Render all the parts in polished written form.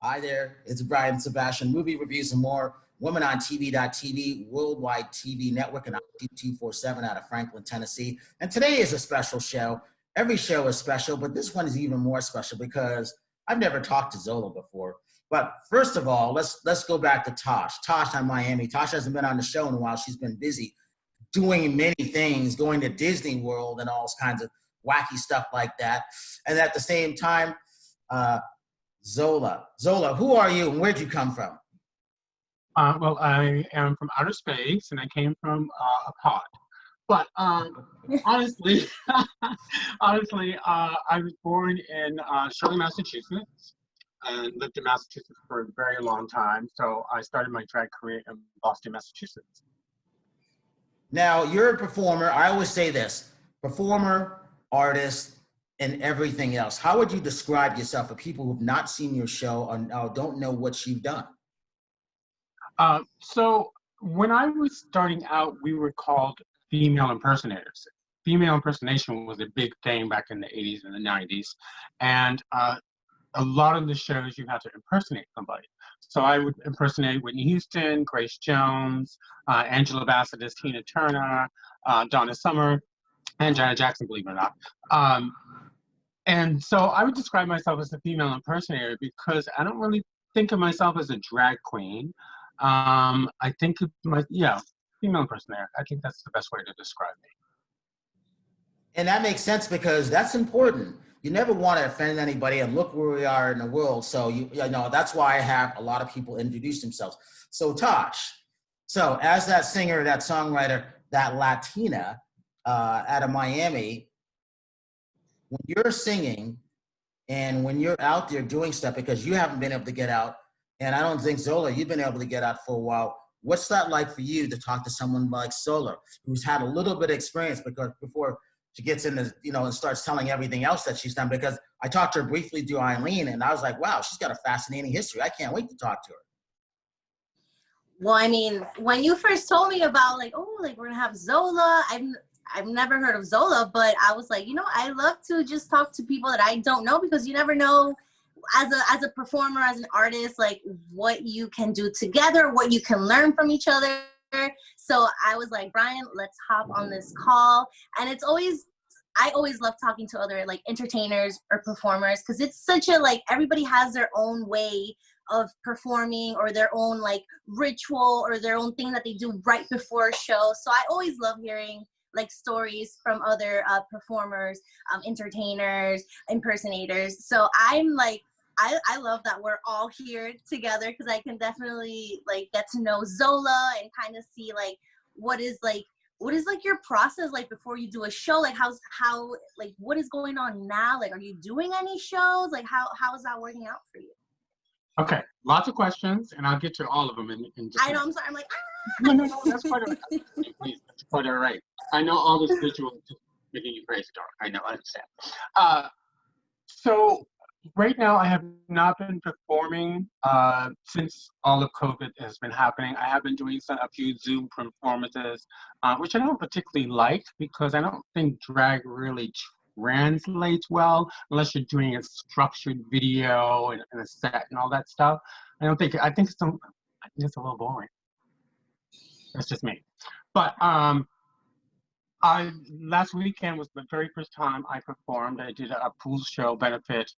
Hi there, it's Brian Sebastian, Movie Reviews and More, Women on TV.tv, Worldwide TV Network, and IT247 out of Franklin, Tennessee. And today is a special show. Every show is special, but this one is even more special because I've never talked to Zola before. But first of all, let's go back to Tosh. Tosh on Miami. Tosh hasn't been on the show in a while. She's been busy doing many things, going to Disney World and all kinds of wacky stuff like that. And at the same time, Zola, who are you and where'd you come from? Well, I am from outer space, and I came from a pod. But honestly, I was born in Shirley, Massachusetts, and lived in Massachusetts for a very long time. So I started my drag career in Boston, Massachusetts. Now, you're a performer. I always say this, performer, artist, and everything else. How would you describe yourself for people who've not seen your show or don't know what you've done? So when I was starting out, we were called female impersonators. Female impersonation was a big thing back in the 80s and the 90s. And a lot of the shows you had to impersonate somebody. So I would impersonate Whitney Houston, Grace Jones, Angela Bassett as Tina Turner, Donna Summer, and Janet Jackson, believe it or not. And so I would describe myself as a female impersonator because I don't really think of myself as a drag queen. I think of female impersonator. I think that's the best way to describe me. And that makes sense because that's important. You never want to offend anybody, and look where we are in the world. So you know that's why I have a lot of people introduce themselves. So Tosh, so as that singer, that songwriter, that Latina out of Miami, when you're singing and when you're out there doing stuff, because you haven't been able to get out, and I don't think Zola, you've been able to get out for a while. What's that like for you to talk to someone like Zola, who's had a little bit of experience because before she gets into, and starts telling everything else that she's done? Because I talked to her briefly through Eileen, and I was like, wow, she's got a fascinating history. I can't wait to talk to her. Well, I mean, when you first told me about we're gonna have Zola, I've never heard of Zola, but I was like, I love to just talk to people that I don't know, because you never know as a performer, as an artist, like what you can do together, what you can learn from each other. So I was like, Brian, let's hop on this call. And I always love talking to other entertainers or performers, because it's such a everybody has their own way of performing or their own ritual or their own thing that they do right before a show. So I always love hearing stories from other performers, entertainers, impersonators. So I'm I love that we're all here together, because I can definitely get to know Zola and kind of see what is your process before you do a show, how what is going on now, are you doing any shows, how is that working out for you? Okay, lots of questions, and I'll get to all of them in just I know, I'm sorry, I'm No, that's quite all right. Please, that's quite all right. I know all this visual is just making you crazy, dark. I understand. So right now I have not been performing since all of COVID has been happening. I have been doing a few Zoom performances, which I don't particularly like, because I don't think drag really translates well unless you're doing a structured video and a set and all that stuff. I think it's a little boring. That's just me. But last weekend was the very first time I performed. I did a pool show benefit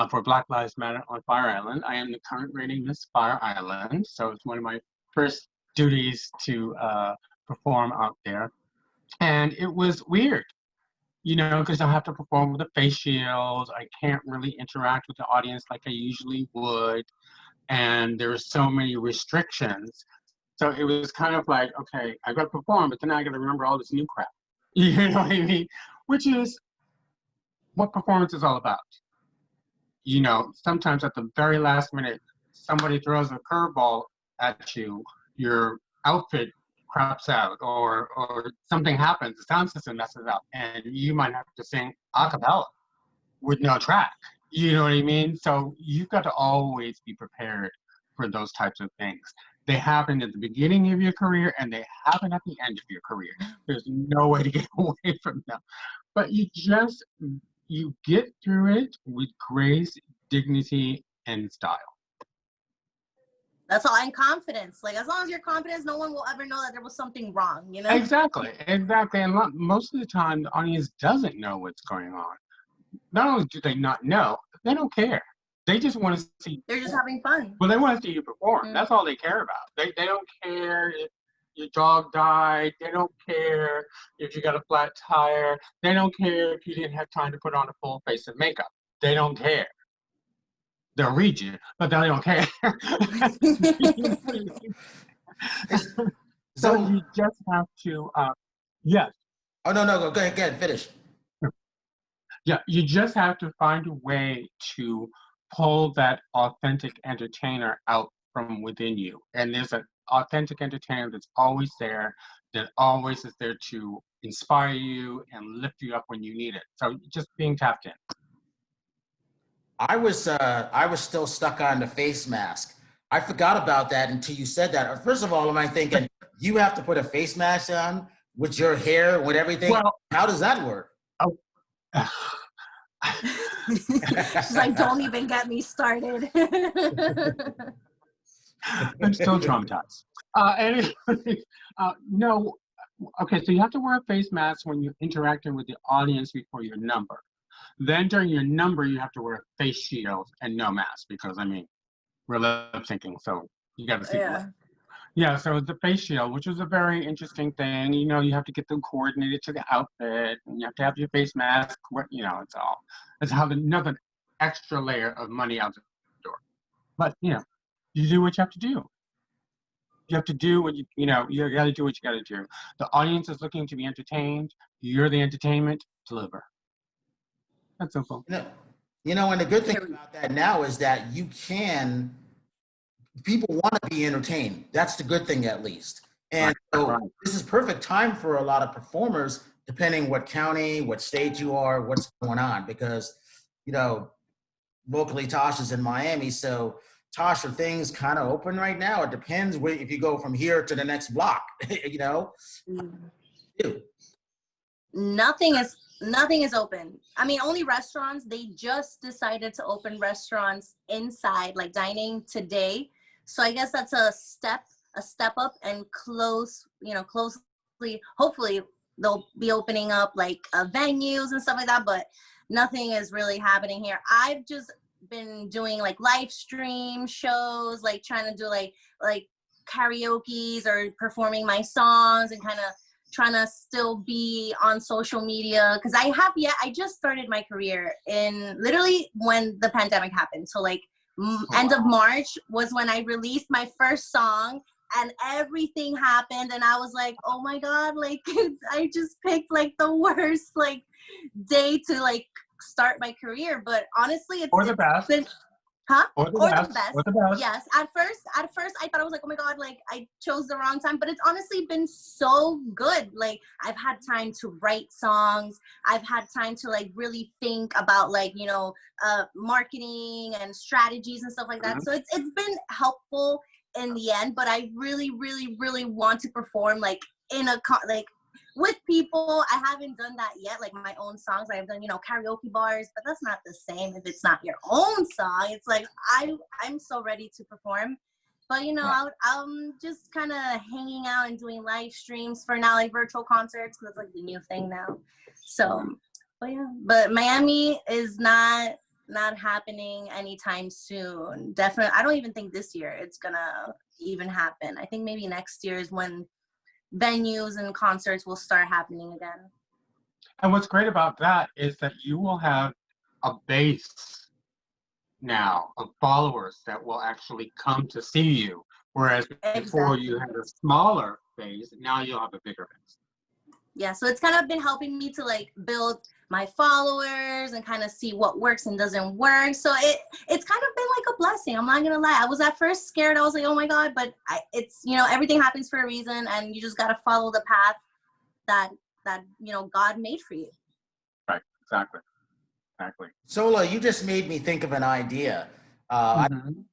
for Black Lives Matter on Fire Island. I am the current reigning Miss Fire Island, so it's one of my first duties to perform out there. And it was weird, because I have to perform with a face shield. I can't really interact with the audience like I usually would. And there are so many restrictions. So it was kind of like, okay, I got to perform, but then I got to remember all this new crap. You know what I mean? Which is what performance is all about. Sometimes at the very last minute, somebody throws a curveball at you, your outfit craps out, or something happens, the sound system messes up, and you might have to sing a cappella with no track. You know what I mean? So you've got to always be prepared for those types of things. They happen at the beginning of your career, and they happen at the end of your career. There's no way to get away from them. But you get through it with grace, dignity, and style. That's all. And confidence. Like, as long as you're confident, no one will ever know that there was something wrong, you know? Exactly. And most of the time, the audience doesn't know what's going on. Not only do they not know, they don't care. They just want to see. They're just having fun. Well, they want to see you perform. That's all they care about. They don't care if your dog died. They don't care if you got a flat tire. They don't care if you didn't have time to put on a full face of makeup. They don't care. They'll read you, but they don't care. So you just have to, yes. Oh, no, go ahead, finish. Yeah, you just have to find a way to pull that authentic entertainer out from within you. And there's an authentic entertainer that's always there, that always is there to inspire you and lift you up when you need it. So just being tapped in. I was still stuck on the face mask. I forgot about that until you said that. First of all, am I thinking you have to put a face mask on with your hair, with everything? Well, how does that work? Oh. She's like, don't even get me started. I'm still traumatized. Anyway, no. Okay, so you have to wear a face mask when you're interacting with the audience before your number. Then during your number, you have to wear a face shield and no mask because, I mean, we're lip syncing, so you got to see. Yeah, so the face shield, which was a very interesting thing. You know, you have to get them coordinated to the outfit, and you have to have your face mask. You know, it's another extra layer of money out the door. But, you know, you do what you have to do. You have to do what you got to do what you got to do. The audience is looking to be entertained. You're the entertainment. Deliver. That's simple. You know, and the good thing about that now is that people want to be entertained. That's the good thing, at least. And so this is perfect time for a lot of performers, depending what county, what state you are, what's going on, because, you know, locally Tasha's in Miami. So Tasha, are things kind of open right now? It depends if you go from here to the next block, you know? Nothing is open. I mean, only restaurants. They just decided to open restaurants inside, like dining today. So I guess that's a step up, and closely, hopefully they'll be opening up like venues and stuff like that, but nothing is really happening here. I've just been doing like live stream shows, like trying to do like karaoke's or performing my songs and kind of trying to still be on social media, because I just started my career in literally when the pandemic happened. So like end of March was when I released my first song, and everything happened, and I was like, oh my God, like I just picked like the worst like day to like start my career. But honestly, it's the best. Or the best. Yes. At first I thought I was like, oh my God, like I chose the wrong time, but it's honestly been so good. Like I've had time to write songs. I've had time to like really think about like, you know, marketing and strategies and stuff like that. So it's been helpful in the end, but I really, really, really want to perform like in with people. I haven't done that yet, like my own songs. I've done, you know, karaoke bars, but that's not the same if it's not your own song. It's like I'm so ready to perform, but you know, I'm just kind of hanging out and doing live streams for now, like virtual concerts, because it's like the new thing now. So, but Miami is not happening anytime soon. Definitely, I don't even think this year it's gonna even happen. I think maybe next year is when venues and concerts will start happening again. And what's great about that is that you will have a base now of followers that will actually come to see you. Whereas before you had a smaller base, now you'll have a bigger base. Yeah, so it's kind of been helping me to like build my followers and kind of see what works and doesn't work. So it's kind of been like a blessing. I'm not gonna lie. I was at first scared. I was like, oh my God, but it's, you know, everything happens for a reason, and you just gotta follow the path that you know God made for you. Right. Exactly. Zola, you just made me think of an idea. A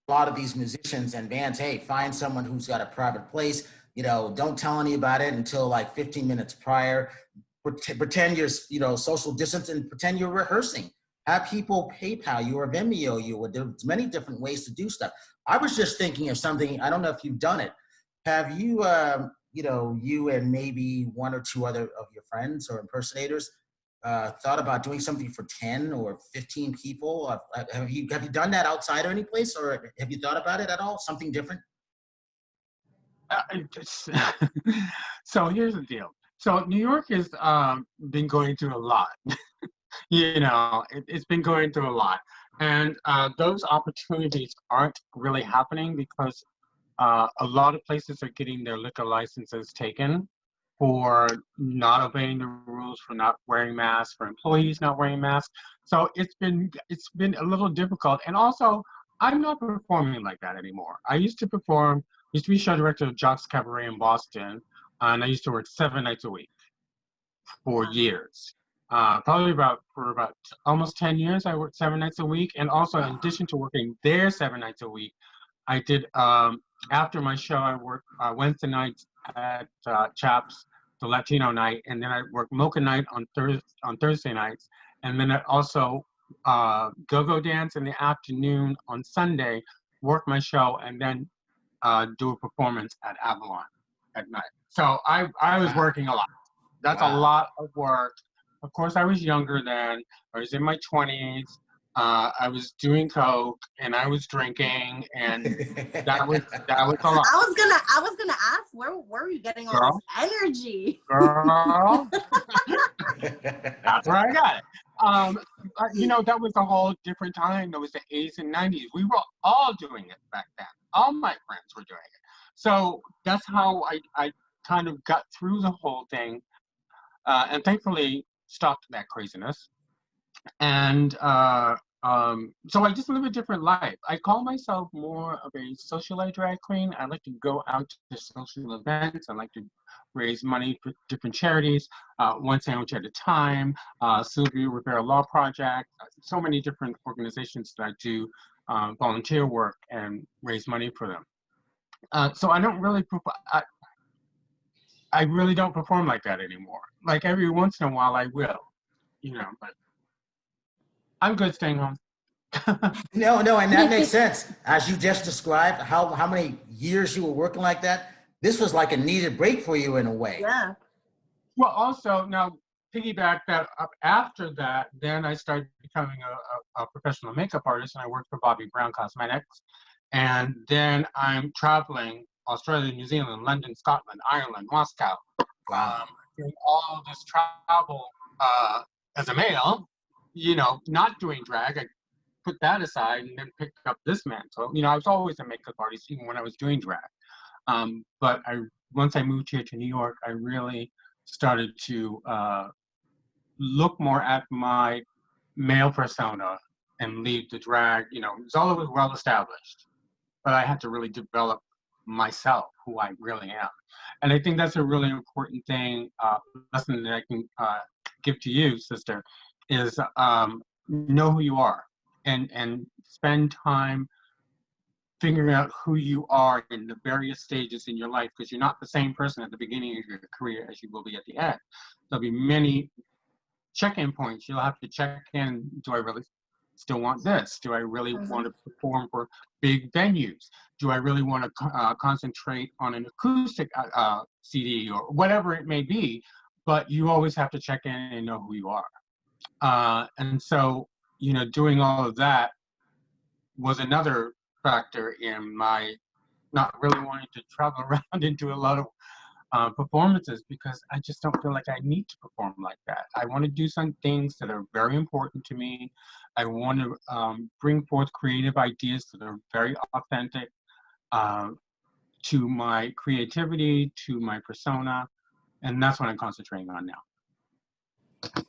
lot of these musicians and bands, hey, find someone who's got a private place. You know, don't tell any about it until like 15 minutes prior. Pretend you're, you know, social distance, and pretend you're rehearsing. have people PayPal you or Vimeo you, or there's many different ways to do stuff. I was just thinking of something, I don't know if you've done it. Have you, you know, you and maybe one or two other of your friends or impersonators thought about doing something for 10 or 15 people? Have you done that outside or any place, or have you thought about it at all? Something different? So here's the deal. So New York has been going through a lot. You know, it's been going through a lot. And those opportunities aren't really happening because a lot of places are getting their liquor licenses taken for not obeying the rules, for not wearing masks, for employees not wearing masks. So it's been a little difficult. And also, I'm not performing like that anymore. I used to perform, used to be show director of Jock's Cabaret in Boston, and I used to work 7 nights a week for years. Probably for about almost 10 years, I worked 7 nights a week. And also, in addition to working there 7 nights a week, I did, after my show, I worked Wednesday nights at Chaps, the Latino night, and then I worked Mocha night on Thursday nights. And then I also go-go dance in the afternoon on Sunday, work my show, and then do a performance at Avalon at night. So I was working a lot. That's a lot of work. Of course, I was younger then. I was in my 20s. I was doing coke and I was drinking, and that was a lot. I was gonna ask, where were you getting all this energy? Girl, that's where I got it. You know, that was a whole different time. That was the 80s and 90s. We were all doing it back then. All my friends were doing it. So that's how I kind of got through the whole thing, and thankfully stopped that craziness. And so I just live a different life. I call myself more of a socialite drag queen. I like to go out to social events. I like to raise money for different charities, one sandwich at a time, Sylvia Rivera Law Project, so many different organizations that I do volunteer work and raise money for them. So I don't really, I really don't perform like that anymore. Like every once in a while I will, you know, but I'm good staying home. No, and that makes sense. As you just described, how many years you were working like that, this was like a needed break for you in a way. Yeah. Well, also, now piggyback that up after that, then I started becoming a professional makeup artist, and I worked for Bobbi Brown Cosmetics. And then I'm traveling Australia, New Zealand, London, Scotland, Ireland, Moscow. Doing all this travel as a male, you know, not doing drag. I put that aside and then picked up this mantle. You know, I was always a makeup artist even when I was doing drag. But once I moved here to New York, I really started to look more at my male persona and leave the drag. You know, Zola was well established, but I had to really develop myself, who I really am. And I think that's a really important thing, lesson that I can give to you, sister, is know who you are and spend time figuring out who you are in the various stages in your life, because you're not the same person at the beginning of your career as you will be at the end. There'll be many check-in points. You'll have to check in. Do I really still want this? Do I really want to perform for big venues? Do I really want to concentrate on an acoustic CD or whatever it may be? But you always have to check in and know who you are. And so, you know, doing all of that was another factor in my not really wanting to travel around and do a lot of performances, because I just don't feel like I need to perform like that. I want to do some things that are very important to me. I want to bring forth creative ideas that are very authentic to my creativity, to my persona, and that's what I'm concentrating on now.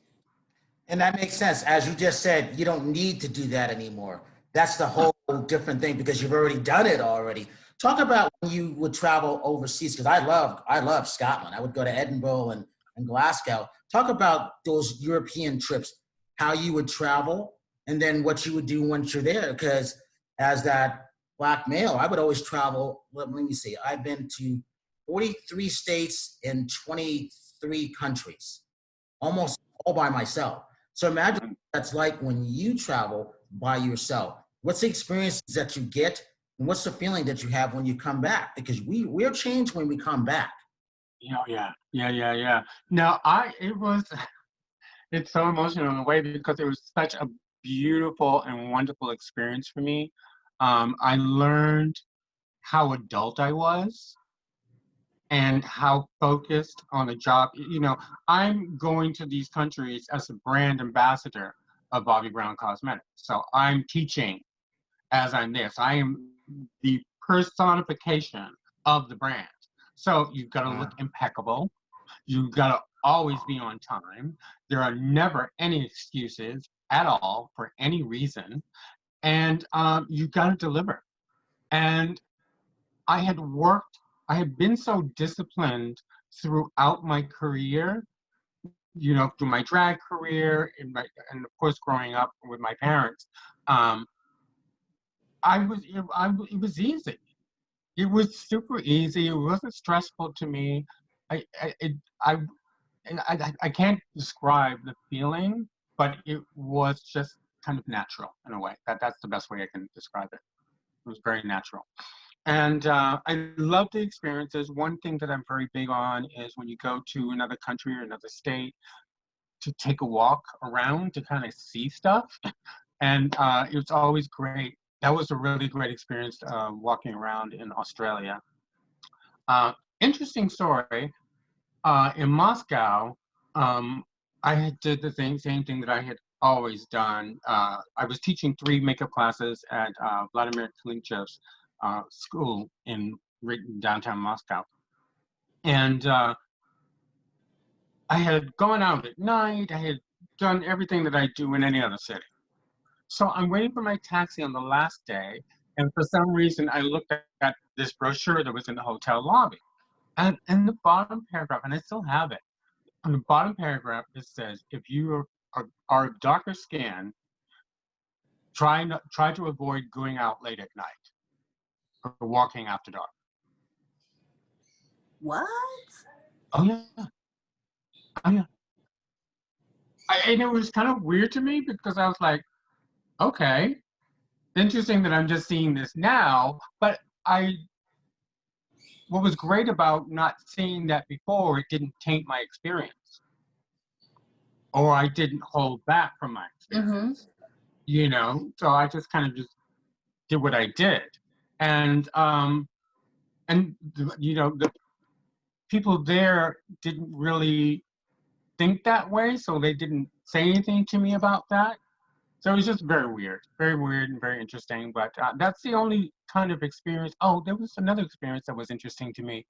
And that makes sense. As you just said, you don't need to do that anymore. That's the whole different thing, because you've already done it already. Talk about when you would travel overseas, because I love Scotland. I would go to Edinburgh and Glasgow. Talk about those European trips, how you would travel, and then what you would do once you're there. Because as that Black male, I would always travel. Let me see. I've been to 43 states in 23 countries, almost all by myself. So imagine what that's like when you travel by yourself. What's the experiences that you get, and what's the feeling that you have when you come back? Because we're changed when we come back. Yeah. No, it's so emotional in a way because it was such a beautiful and wonderful experience for me. I learned how adult I was and how focused on the job. I'm going to these countries as a brand ambassador of Bobbi Brown Cosmetics. So I'm teaching as I'm there. So I am the personification of the brand. So you've got to look impeccable. You've got to always be on time. There are never any excuses at all for any reason. And you've got to deliver. And I had been so disciplined throughout my career, through my drag career and of course growing up with my parents. It was easy. It was super easy. It wasn't stressful to me. I can't describe the feeling, but it was just kind of natural in a way. That's the best way I can describe it. It was very natural. And I love the experiences. One thing that I'm very big on is when you go to another country or another state to take a walk around to kind of see stuff. And it was always great. That was a really great experience walking around in Australia. Interesting story. In Moscow, I did the same thing that I had always done. I was teaching 3 makeup classes at Vladimir Klinchev's school in downtown Moscow. And I had gone out at night. I had done everything that I do in any other city. So I'm waiting for my taxi on the last day. And for some reason, I looked at this brochure that was in the hotel lobby. And in the bottom paragraph, and I still have it, on the bottom paragraph, it says, if you are of darker skin, try to avoid going out late at night or walking after dark. What? Oh, yeah. And it was kind of weird to me because I was like, okay, interesting that I'm just seeing this now, but what was great about not seeing that before, it didn't taint my experience. Or I didn't hold back from my experience. So I just kind of just did what I did. And the people there didn't really think that way, so they didn't say anything to me about that. So it was just very weird and very interesting. But that's the only kind of experience. Oh, there was another experience that was interesting to me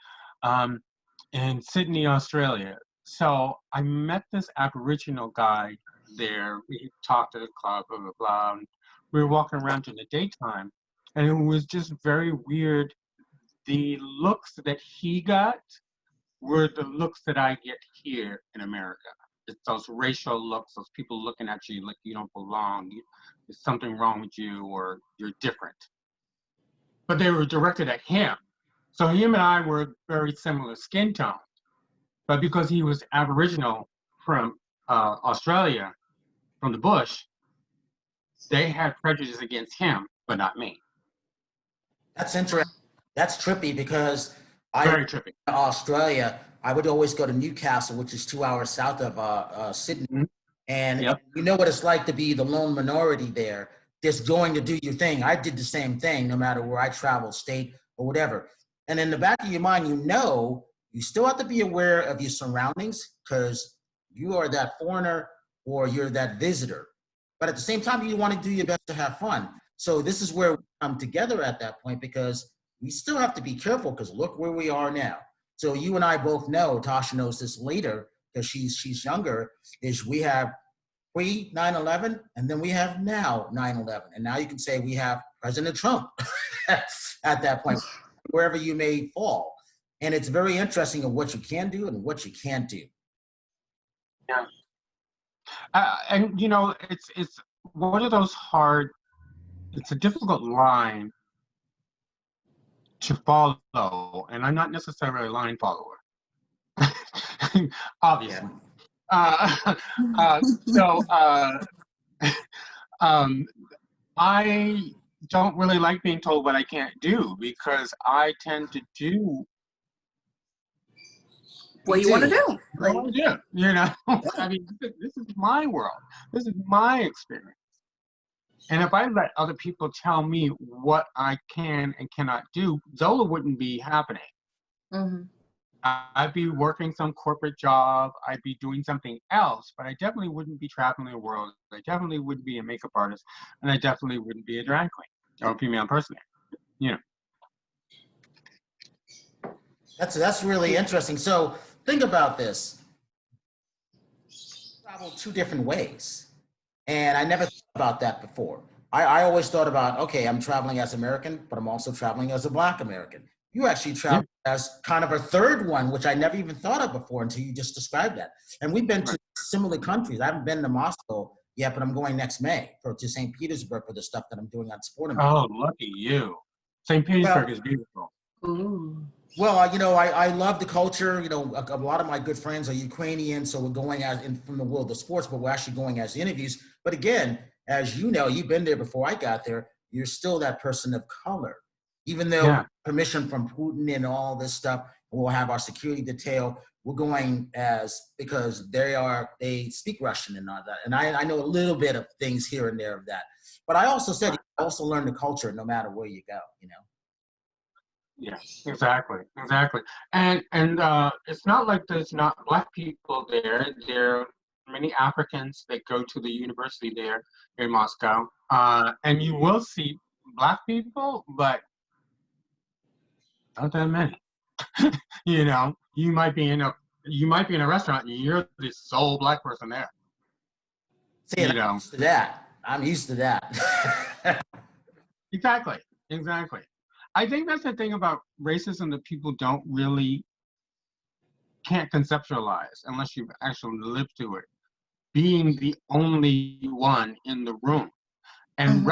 in Sydney, Australia. So I met this Aboriginal guy there. We talked at the club, blah, blah, blah. And we were walking around in the daytime, and it was just very weird. The looks that he got were the looks that I get here in America. It's those racial looks, those people looking at you like you don't belong, there's something wrong with you, or you're different. But they were directed at him. So him and I were very similar skin tone. But because he was Aboriginal from Australia, from the bush, they had prejudice against him, but not me. That's interesting. That's trippy because Very trippy. in Australia, I would always go to Newcastle, which is 2 hours south of Sydney. Mm-hmm. And Yep. you know what it's like to be the lone minority there, just going to do your thing. I did the same thing no matter where I traveled, state or whatever. And in the back of your mind, you still have to be aware of your surroundings because you are that foreigner or you're that visitor. But at the same time, you want to do your best to have fun. So this is where we come together at that point because we still have to be careful because look where we are now. So you and I both know, Tasha knows this later because she's younger, is we have pre 9/11 and then we have now 9/11. And now you can say we have President Trump at that point, wherever you may fall. And it's very interesting of what you can do and what you can't do. Yeah. And it's one of those it's a difficult line to follow, and I'm not necessarily a line follower, obviously. So um, I don't really like being told what I can't do because I tend to do What you want to do? what I Like, want to do. You know, I mean, this is my world. This is my experience. And if I let other people tell me what I can and cannot do, Zola wouldn't be happening. mhm. I'd be working some corporate job. I'd be doing something else, but I definitely wouldn't be traveling the world. I definitely wouldn't be a makeup artist, and I definitely wouldn't be a drag queen or a female impersonator. You know. That's really interesting. So think about this. Travel two different ways. And I never thought about that before. I always thought about, okay, I'm traveling as American, but I'm also traveling as a Black American. You actually Yeah. travel as kind of a third one, which I never even thought of before until you just described that. And we've been to similar countries. I haven't been to Moscow yet, but I'm going next May to St. Petersburg for the stuff that I'm doing on Sporting. Oh, lucky you. St. Petersburg is beautiful. Ooh. Well, I love the culture. A lot of my good friends are Ukrainian, so we're going from the world of sports, but we're actually going as interviews. But again, as you know, you've been there before I got there, you're still that person of color. Even though permission from Putin and all this stuff, we'll have our security detail, we're going because they speak Russian and all that. And I know a little bit of things here and there of that. But I also said, you also learn the culture no matter where you go, Yeah, exactly. And it's not like there's not Black people there. There are many Africans that go to the university there in Moscow. And you will see Black people, but not that many. You might be in a restaurant and you're the sole Black person there. See, I'm used to that. I'm used to that. Exactly. I think that's the thing about racism that people can't conceptualize unless you've actually lived through it. Being the only one in the room and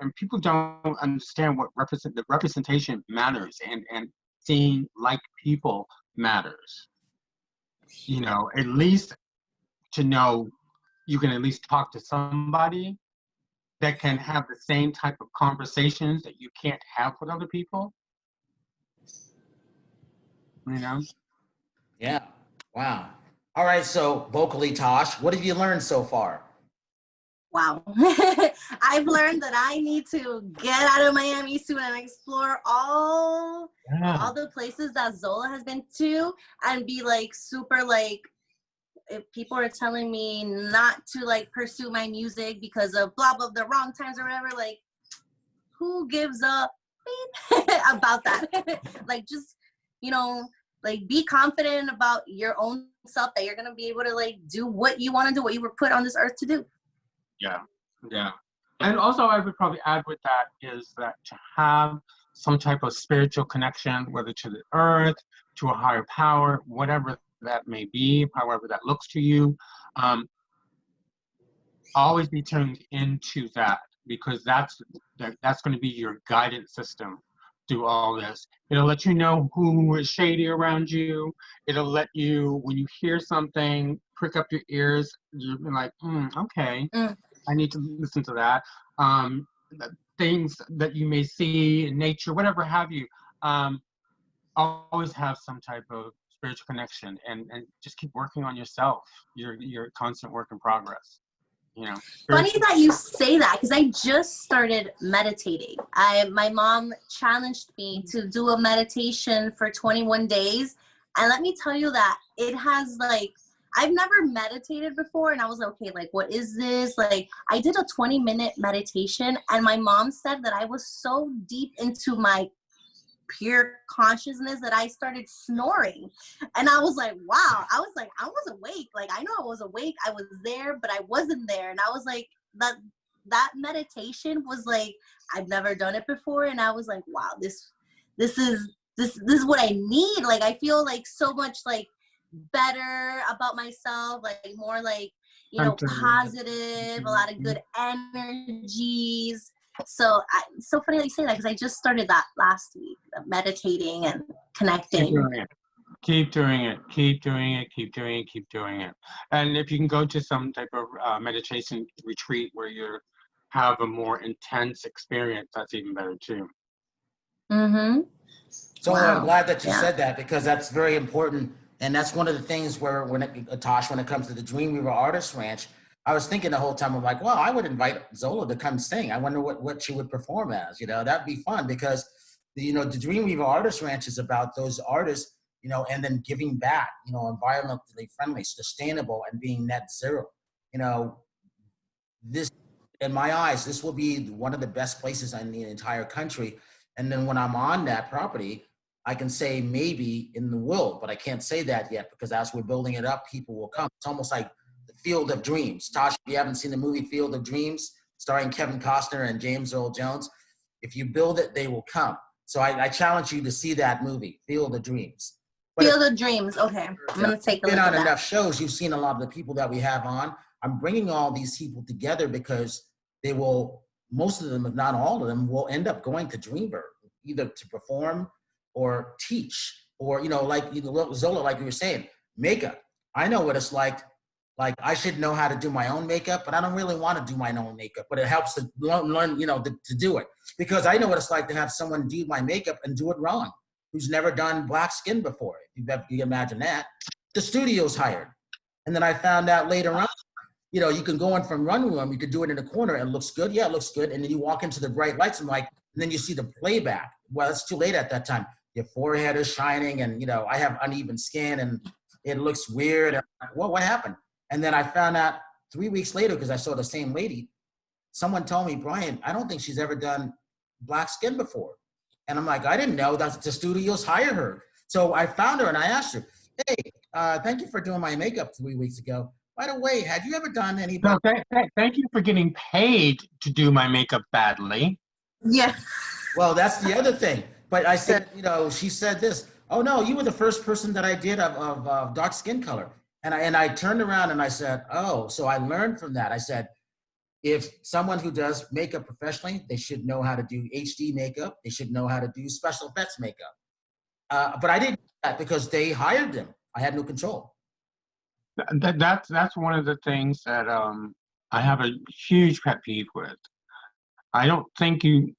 and people don't understand what the representation matters and seeing like people matters. At least to know you can at least talk to somebody that can have the same type of conversations that you can't have with other people. Yeah. Wow. All right. So vocally, Tosh, what have you learned so far? Wow. I've learned that I need to get out of Miami soon and explore all the places that Zola has been to and be like super like, if people are telling me not to like pursue my music because of blah blah the wrong times or whatever, like who gives a about that? Like just like be confident about your own self that you're gonna be able to like do what you want to do, what you were put on this earth to do. Yeah. And also I would probably add with that is that to have some type of spiritual connection, whether to the earth, to a higher power, whatever that may be, however that looks to you, always be tuned into that because that's going to be your guidance system through all this. It'll let you know who is shady around you. It'll let you, when you hear something, prick up your ears. You're like, okay, I need to listen to that. Things that you may see in nature, whatever have you, always have some type of spiritual connection and just keep working on yourself. Your constant work in progress. Funny that you say that because I just started meditating. My mom challenged me to do a meditation for 21 days. And let me tell you that it has like, I've never meditated before. And I was like, okay, like, what is this? Like, I did a 20-minute meditation and my mom said that I was so deep into my pure consciousness that I started snoring. And I was like, wow. I was like, I was awake. Like, I know I was awake. I was there, but I wasn't there. And I was like, that meditation was like, I've never done it before. And I was like, wow, this is what I need. Like, I feel like so much like better about myself, like more like, positive, a lot of good energies. So it's so funny that you say that because I just started that last week, meditating and connecting. Keep doing it. Keep doing it. Keep doing it. Keep doing it. And if you can go to some type of meditation retreat where you have a more intense experience, that's even better too. Mm-hmm. So I'm glad that you Yeah. said that, because that's very important. And that's one of the things where Tosh, when it comes to the Dreamweaver Artist Ranch, I was thinking the whole time, I'm like, well, I would invite Zola to come sing. I wonder what she would perform as, that'd be fun, because, the Dreamweaver Artist Ranch is about those artists, and then giving back, environmentally friendly, sustainable, and being net zero. This, in my eyes, this will be one of the best places in the entire country. And then when I'm on that property, I can say maybe in the world, but I can't say that yet, because as we're building it up, people will come. It's almost like the Field of Dreams. Tasha, if you haven't seen the movie Field of Dreams, starring Kevin Costner and James Earl Jones, if you build it, they will come. So I challenge you to see that movie, Field of Dreams. But Field of Dreams. Okay, I'm gonna take a look been at on that. enough shows, you've seen a lot of the people that we have on. I'm bringing all these people together because they will, most of them, if not all of them, will end up going to Dreamweaver, either to perform or teach, or, like Zola, like you were saying, makeup. I know what it's like. Like, I should know how to do my own makeup, but I don't really want to do my own makeup, but it helps to learn, to do it, because I know what it's like to have someone do my makeup and do it wrong, who's never done black skin before. If you can imagine that. The studio's hired. And then I found out later on, you can go in from run room, you could do it in a corner and it looks good. Yeah, it looks good. And then you walk into the bright lights and and then you see the playback. Well, it's too late at that time. Your forehead is shining and, I have uneven skin and it looks weird. And, what happened? And then I found out 3 weeks later, because I saw the same lady, someone told me, Brian, I don't think she's ever done black skin before. And I'm like, I didn't know that the studios hire her. So I found her and I asked her, hey, thank you for doing my makeup 3 weeks ago. By the way, have you ever done any? No, thank you for getting paid to do my makeup badly. Yeah. Well, that's the other thing. But I said, she said this, oh no, you were the first person that I did of dark skin color. And I turned around and I said, oh, so I learned from that. I said, if someone who does makeup professionally, they should know how to do HD makeup. They should know how to do special effects makeup. But I didn't do that because they hired them. I had no control. That's one of the things that I have a huge pet peeve with. I don't think you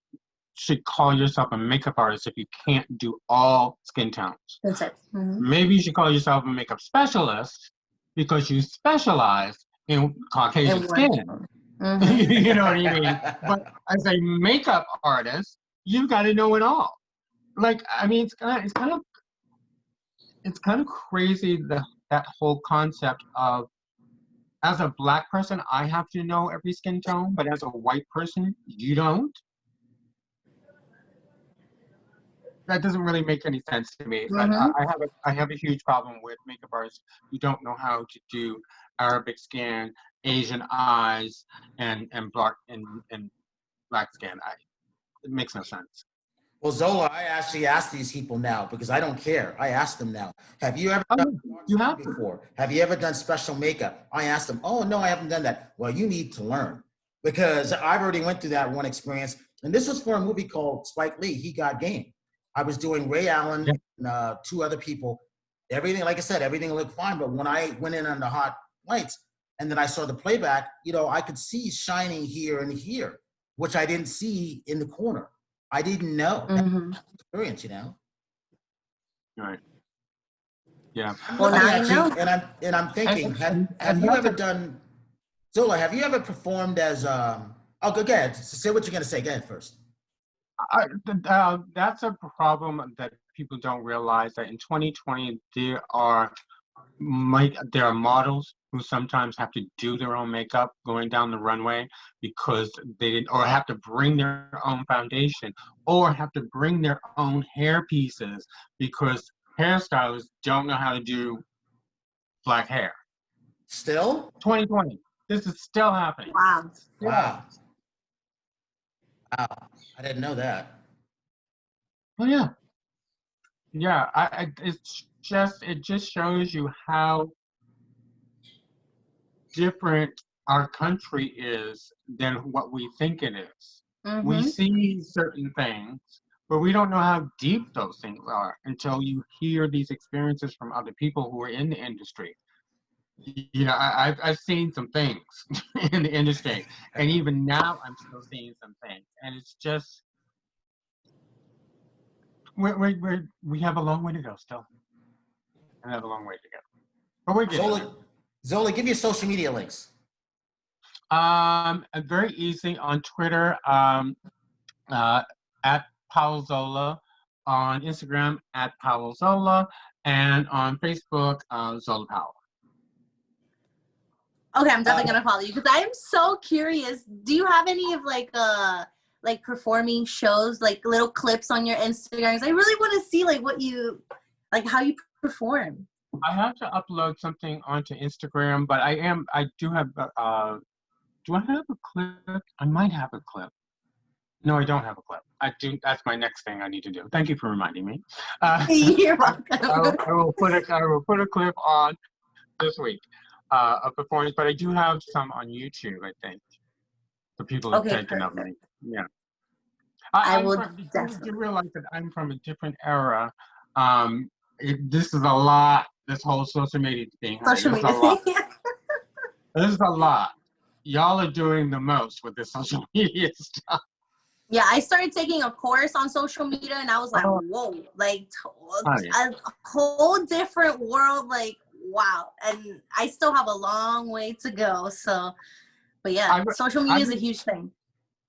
should call yourself a makeup artist if you can't do all skin tones. That's it. Mm-hmm. Maybe you should call yourself a makeup specialist because you specialize in Caucasian skin. Mm-hmm. You know what I mean? But as a makeup artist, you've got to know it all. Like, I mean, it's kind of crazy that whole concept of, as a black person, I have to know every skin tone, but as a white person, you don't. That doesn't really make any sense to me. Mm-hmm. I have a huge problem with makeup artists who don't know how to do Arabic skin, Asian eyes, and black skin. It makes no sense. Well, Zola, I actually ask these people now because I don't care. I ask them now, have you ever done before? Have you ever done special makeup? I ask them, oh, no, I haven't done that. Well, you need to learn, because I've already went through that one experience. And this was for a movie called Spike Lee, He Got Game. I was doing Ray Allen and 2 other people. Everything, like I said, everything looked fine. But when I went in on the hot lights and then I saw the playback, I could see shining here and here, which I didn't see in the corner. I didn't know. Mm-hmm. Experience, Right. Yeah. Well, now you know. And I'm thinking, have you ever done, Zola, have you ever performed as oh, go ahead. Say what you're gonna say. Go ahead first. That's a problem that people don't realize, that in 2020 there are models who sometimes have to do their own makeup going down the runway because they didn't, or have to bring their own foundation, or have to bring their own hair pieces because hairstylists don't know how to do black hair. Still? 2020. This is still happening. Wow. Wow. Wow. I didn't know that. Oh yeah. Yeah. It just shows you how different our country is than what we think it is. Mm-hmm. We see certain things, but we don't know how deep those things are until you hear these experiences from other people who are in the industry. You know, I've seen some things in the industry, and even now I'm still seeing some things, and it's just we have a long way to go still. I have a long way to go, but we're getting there. Zola, give your social media links. Very easy on Twitter, at Powell Zola, on Instagram at Powell Zola, and on Facebook, Zola Powell. Okay, I'm definitely gonna follow you because I'm so curious. Do you have any of like performing shows, like little clips on your Instagrams? I really want to see like how you perform. I have to upload something onto Instagram, but I do have do I have a clip? I might have a clip. No, I don't have a clip. I do. That's my next thing I need to do. Thank you for reminding me. You're welcome. I will put a clip on this week of performance, but I do have some on YouTube, I think. The people have taken of me. Yeah. I will definitely. You realize that I'm from a different era. This is a lot. This whole social media thing. Social media. This is a lot. Y'all are doing the most with this social media stuff. Yeah, I started taking a course on social media, and I was like, whoa, like a whole different world. Like, wow. And I still have a long way to go. So, but yeah, social media is a huge thing.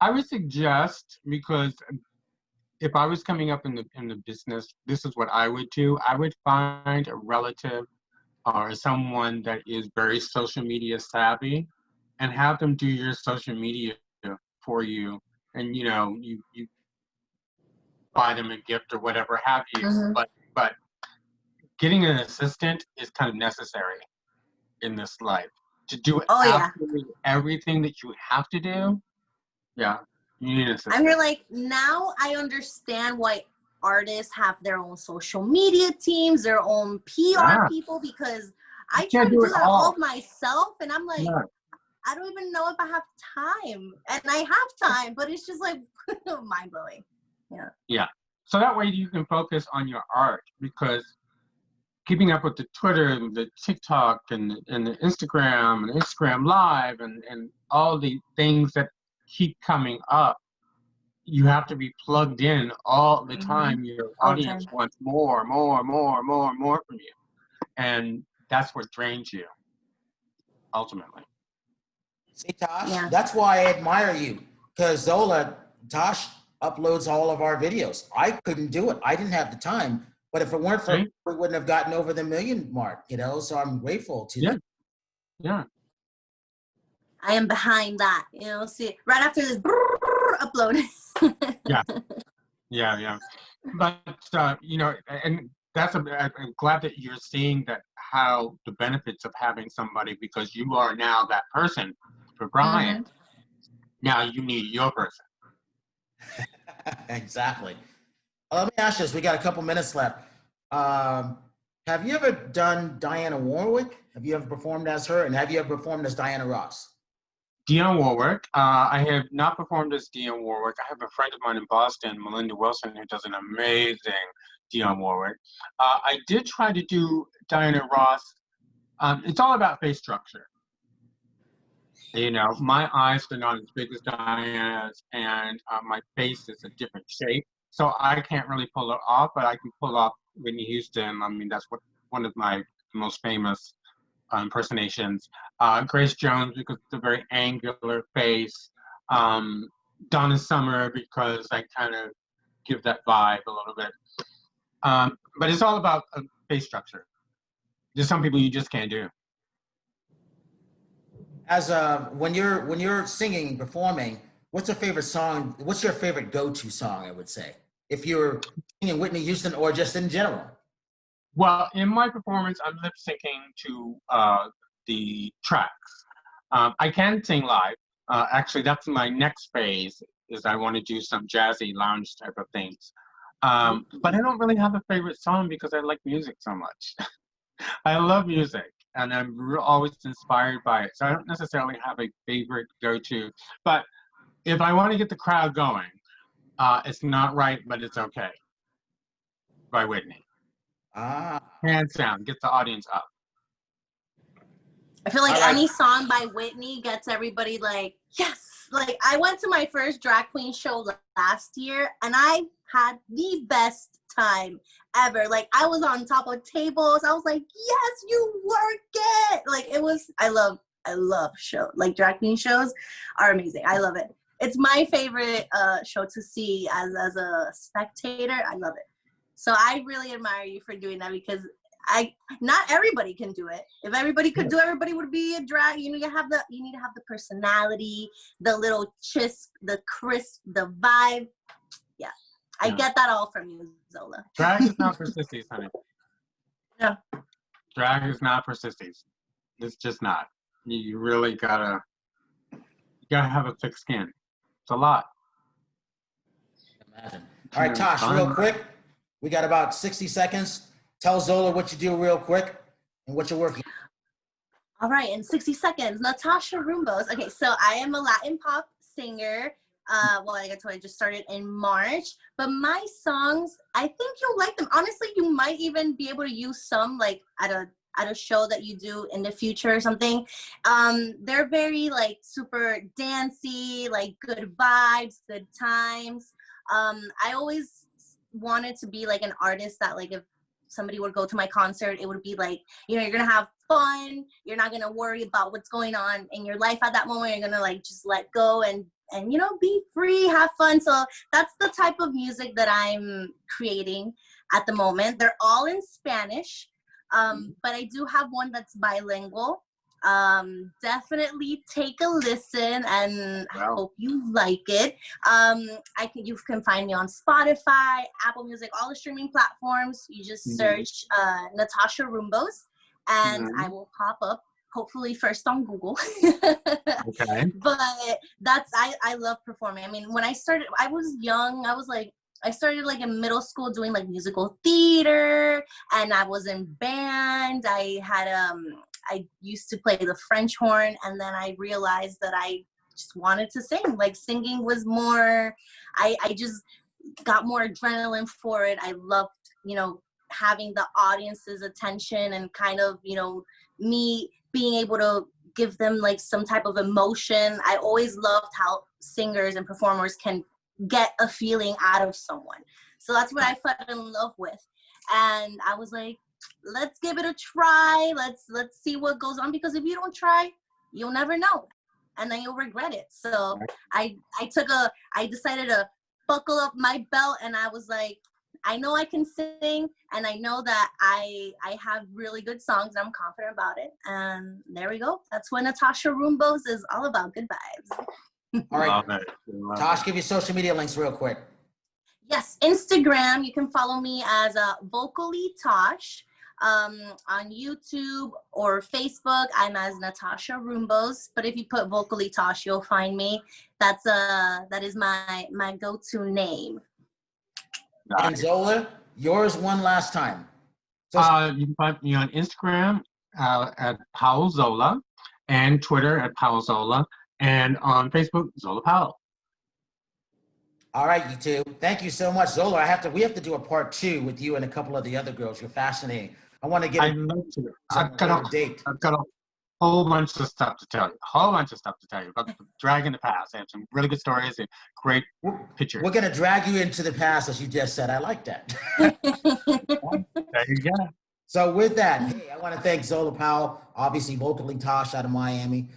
I would suggest, because if I was coming up in the business, this is what I would do. I would find a relative or someone that is very social media savvy and have them do your social media for you. And, you know, you buy them a gift or whatever have you. Mm-hmm. But getting an assistant is kind of necessary in this life. To do absolutely everything that you have to do, you need an assistant. I mean, like, now I understand why artists have their own social media teams, their own PR people, because I try to do that all myself, and I'm like, I don't even know if I have time. And I have time, but it's just like mind-blowing. Yeah. So that way you can focus on your art, because keeping up with the Twitter and the TikTok and the Instagram and Instagram Live and all the things that keep coming up, you have to be plugged in all the time. Your audience wants more from you. And that's what drains you, ultimately. See, Tosh, that's why I admire you, because Tosh uploads all of our videos. I couldn't do it. I didn't have the time. But if it weren't for me, we wouldn't have gotten over the 1 million mark, you know? So I'm grateful to you. Yeah. I am behind that, you know, see, right after this upload. Yeah. But, you know, and I'm glad that you're seeing that, how the benefits of having somebody, because you are now that person for Brian. Now you need your person. Exactly. Let me ask you this. We got a couple minutes left. Have you ever done Diana Warwick? Have you ever performed as her? And have you ever performed as Diana Ross? Dionne Warwick. I have not performed as Dionne Warwick. I have a friend of mine in Boston, Melinda Wilson, who does an amazing Dionne Warwick. I did try to do Diana Ross. It's all about face structure. You know, my eyes are not as big as Diana's, and my face is a different shape. So I can't really pull it off, but I can pull off Whitney Houston. I mean, that's one of my most famous impersonations. Grace Jones, because it's a very angular face. Donna Summer, because I kind of give that vibe a little bit. But it's all about face structure. There's some people you just can't do. As when you're singing and performing, what's your favorite song? What's your favorite go-to song, I would say, if you're singing Whitney Houston or just in general? Well, in my performance, I'm lip syncing to the tracks. I can sing live. Actually, that's my next phase, is I want to do some jazzy lounge type of things. But I don't really have a favorite song because I like music so much. I love music, and I'm always inspired by it. So I don't necessarily have a favorite go-to. But if I want to get the crowd going, It's Not Right, But It's Okay by Whitney. Ah. Hands down, get the audience up. I feel like All right. any song by Whitney gets everybody like, yes. Like, I went to my first drag queen show last year, and I had the best time ever. Like, I was on top of tables. I was like, yes, you work it. Like, it was, I love show. Like, drag queen shows are amazing. I love it. It's my favorite show to see as a spectator. I love it. So I really admire you for doing that, because not everybody can do it. If everybody could do it, everybody would be a drag. You need to have the personality, the little crisp, the vibe. Yeah. I get that all from you, Zola. Drag is not for sissies, honey. Yeah. Drag is not for sissies. It's just not. You really gotta have a thick skin. It's a lot. Imagine. All right, Tosh, real quick. We got about 60 seconds. Tell Zola what you do real quick and what you're working on. All right, in 60 seconds, Natasha Roombos. Okay, so I am a Latin pop singer. Like I told you, I just started in March. But my songs, I think you'll like them. Honestly, you might even be able to use some like at a show that you do in the future or something. They're very like super dancey, like good vibes, good times. I always wanted to be like an artist that, like, if somebody would go to my concert, it would be like, you know, you're gonna have fun, you're not gonna worry about what's going on in your life at that moment, you're gonna like just let go and you know, be free, have fun. So that's the type of music that I'm creating at the moment. They're all in Spanish, but I do have one that's bilingual. Definitely take a listen, and I hope you like it. You can find me on Spotify, Apple Music, all the streaming platforms. You just search Natasha Roombos, and I will pop up, hopefully first on Google. Okay. But I love performing. I mean, when I started, I was young. I started like in middle school doing like musical theater, and I was in band. I used to play the French horn, and then I realized that I just wanted to sing. Like, singing was more, I just got more adrenaline for it. I loved, you know, having the audience's attention and kind of, you know, me being able to give them like some type of emotion. I always loved how singers and performers can get a feeling out of someone. So that's what I fell in love with. And I was like, let's give it a try. Let's see what goes on, because if you don't try, you'll never know, and then you'll regret it. So I decided to buckle up my belt, and I was like, I know I can sing, and I know that I have really good songs, and I'm confident about it. And there we go. That's what Natasha Roombos is all about. Good vibes. All right. Love it. Tosh, give your social media links real quick. Yes, Instagram, you can follow me as Vocally Tosh. On YouTube or Facebook, I'm as Natasha Roombos. But if you put Vocally Tosh, you'll find me. That is my go-to name. And Zola, yours one last time. You can find me on Instagram at Powell Zola, and Twitter at Powell Zola, and on Facebook, Zola Powell. All right, you two. Thank you so much, Zola. We have to do a part 2 with you and a couple of the other girls. You're fascinating. I want to get. I'd love to. I've got a whole bunch of stuff to tell you. About the drag in the past. I have some really good stories and great pictures. We're going to drag you into the past, as you just said. I like that. There you go. So with that, hey, I want to thank Zola Powell, obviously Vocally Tosh out of Miami.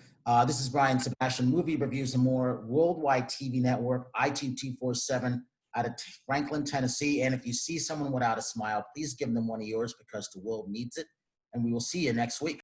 This is Brian Sebastian, Movie Reviews and More, Worldwide TV Network, iTunes 247 out of Franklin, Tennessee. And if you see someone without a smile, please give them one of yours, because the world needs it. And we will see you next week.